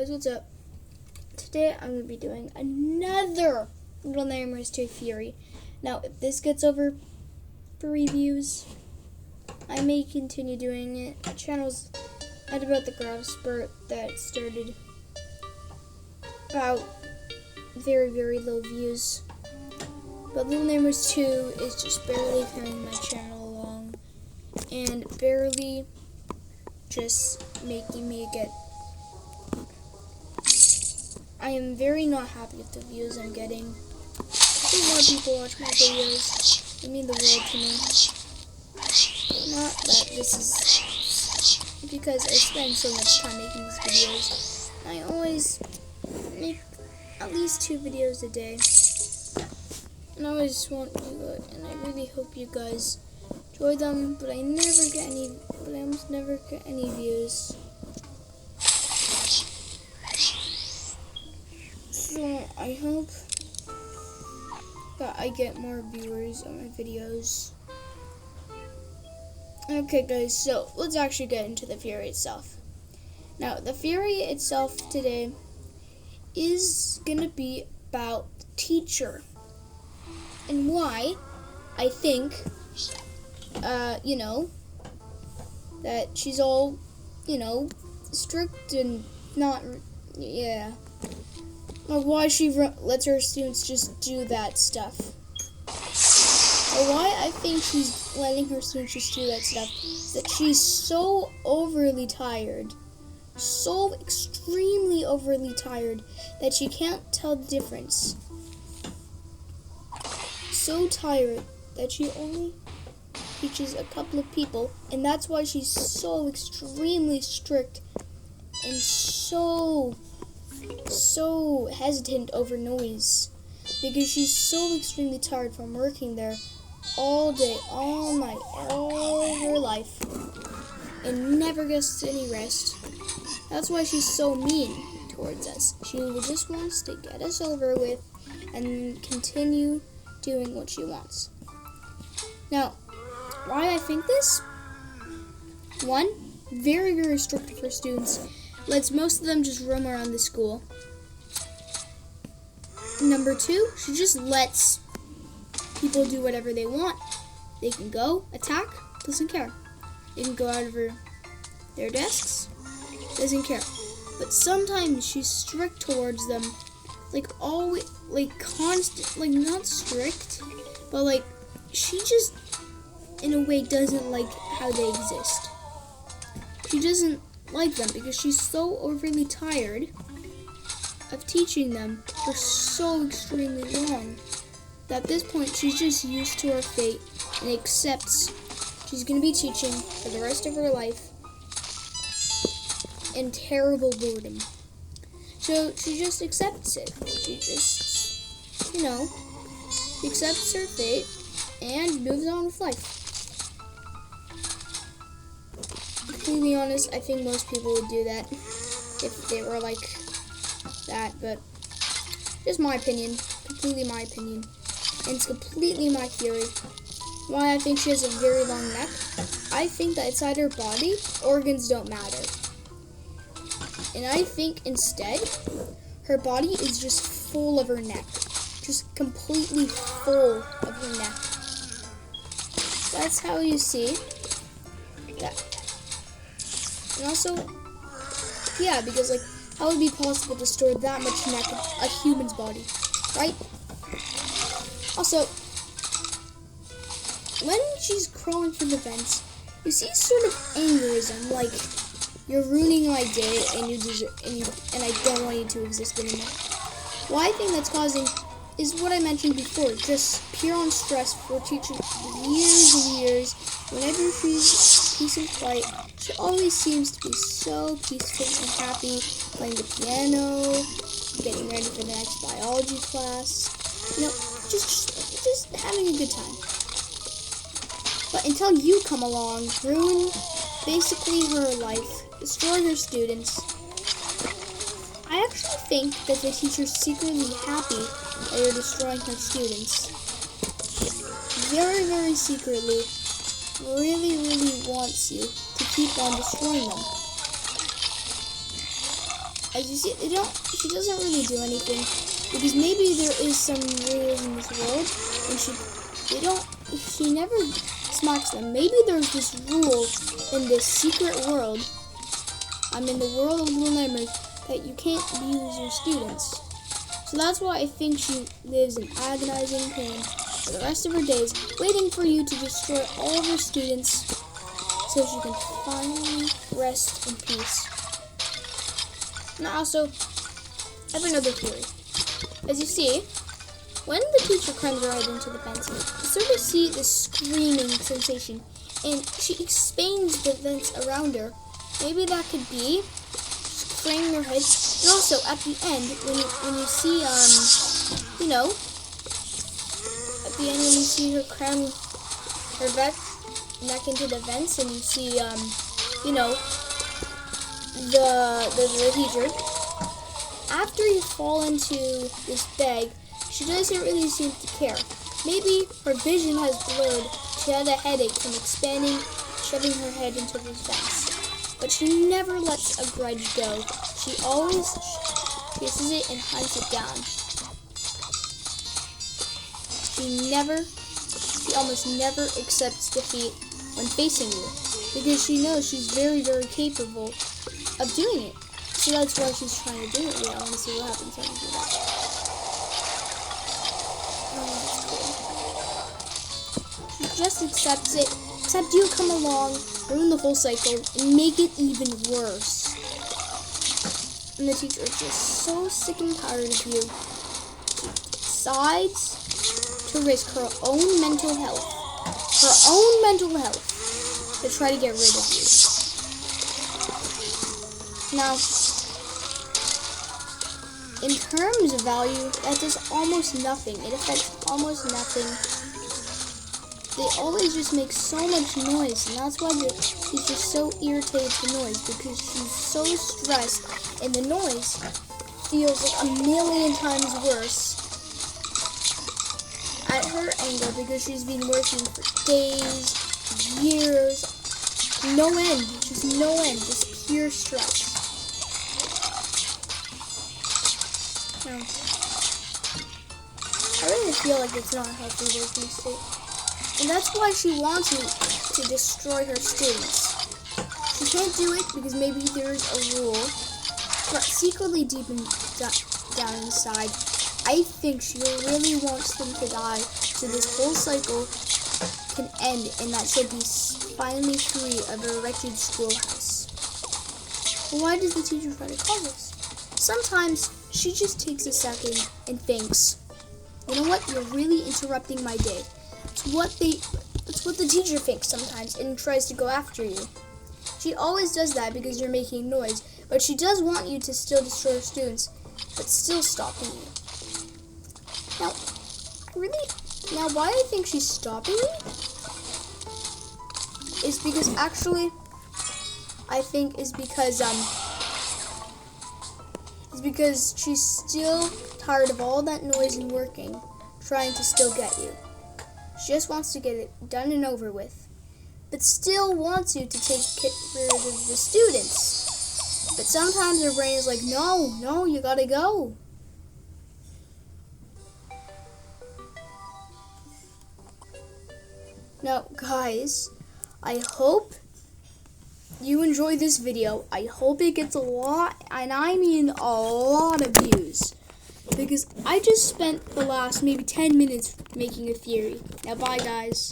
guys, what's up? Today I'm going to be doing another Little Nightmares 2 Fury. Now, if this gets over 3 views, I may continue doing it. The channel's at about the growth spurt that started about very, very low views. But Little Nightmares 2 is just barely carrying my channel along and barely just making me get... I am very not happy with the views I'm getting. I think more people watch my videos. They mean the world to me. Not that this is because I spend so much time making these videos. I always make at least 2 videos a day. And I always want you, and I really hope you guys enjoy them, but I almost never get any views. So I hope that I get more viewers on my videos. Okay guys, so let's actually get into the Fury itself. Now, the Fury itself today is gonna be about the teacher and why I think, that she's all, strict and not, or why she lets her students just do that stuff. Or why I think she's letting her students just do that stuff is that she's so overly tired, so extremely overly tired that she can't tell the difference. So tired that she only teaches a couple of people, and that's why she's so extremely strict and so hesitant over noise, because she's so extremely tired from working there all day, all night, all her life, and never gets any rest. That's why she's so mean towards us. She just wants to get us over with and continue doing what she wants. Now, why I think this? 1, very, very strict with her students. Lets most of them just roam around the school. Number 2, she just lets people do whatever they want. They can go, attack, doesn't care. They can go out of their desks, doesn't care. But sometimes she's strict towards them, always, constant, not strict, but she just, in a way, doesn't like how they exist. She doesn't like them because she's so overly tired of teaching them for so extremely long that at this point she's just used to her fate and accepts she's going to be teaching for the rest of her life in terrible boredom. So she just accepts it. She just, accepts her fate and moves on with life. Completely honest, I think most people would do that if they were like that, but just my opinion, completely my opinion, and it's completely my theory. Why I think she has a very long neck, I think that inside her body, organs don't matter. And I think instead, her body is just full of her neck, just completely full of her neck. That's how you see that. And also, yeah, because how would it be possible to store that much neck in a human's body, right? Also, when she's crawling through the vents, you see sort of angerism, like you're ruining my day and I don't want you to exist anymore. What I think that's causing is what I mentioned before, just pure on stress for teaching years and years. Whenever she's peace and quiet, she always seems to be so peaceful and happy, playing the piano, getting ready for the next biology class. Just having a good time. But until you come along, ruin basically her life, destroy her students. I actually think that the teacher's secretly happy that you're destroying her students. Very, very secretly, really, really wants you to keep on destroying them. as you see, she doesn't really do anything because maybe there is some rules in this world, and she never smacks them. Maybe there's this rule in this secret world. I'm in the world of Little Nightmares that you can't abuse your students. So that's why I think she lives in agonizing pain for the rest of her days, waiting for you to destroy all of her students so she can finally rest in peace. And also, I have another theory. As you see, when the teacher climbs her head into the vents, you sort of see this screaming sensation, and she expands the vents around her. Maybe that could be spraying her head. And also, at the end, when you see, at the end when you see her cram her neck into the vents, and you see, the teacher, after you fall into this bag, she doesn't really seem to care. Maybe her vision has blurred. She had a headache from shoving her head into those vents. But she never lets a grudge go. She always faces it and hunts it down. She almost never accepts defeat when facing you, because she knows she's very, very capable of doing it. So that's why she's trying to do it. Wait, I want to see what happens when you do that. Oh, that's cool. She just accepts it, except you come along, ruin the whole cycle, and make it even worse. And the teacher is just so sick and tired of you. She decides to risk her own mental health to try to get rid of you. Now, in terms of value, that does almost nothing. It affects almost nothing. They always just make so much noise, and that's why she's just so irritated to noise, because she's so stressed, and the noise feels like a million times worse at her anger, because she's been working for days, years, no end, just pure stress. Now, I really feel like it's not a healthy working state. And that's why she wants you to destroy her students. She can't do it because maybe there's a rule, but secretly deep down inside, I think she really wants them to die so this whole cycle can end and that she'll be finally free of her wretched schoolhouse. But why does the teacher try to call this? Sometimes she just takes a second and thinks, you know what, you're really interrupting my day. That's what the teacher thinks sometimes and tries to go after you. She always does that because you're making noise, but she does want you to still destroy her students, but still stopping you. Now why I think she's stopping you is because she's still tired of all that noise and working, trying to still get you. She just wants to get it done and over with, but still wants you to take rid of the students. But sometimes her brain is like, no, you gotta go. Now, guys, I hope you enjoy this video. I hope it gets a lot, and I mean a lot of views, because I just spent the last maybe 10 minutes making a theory. Now, bye, guys.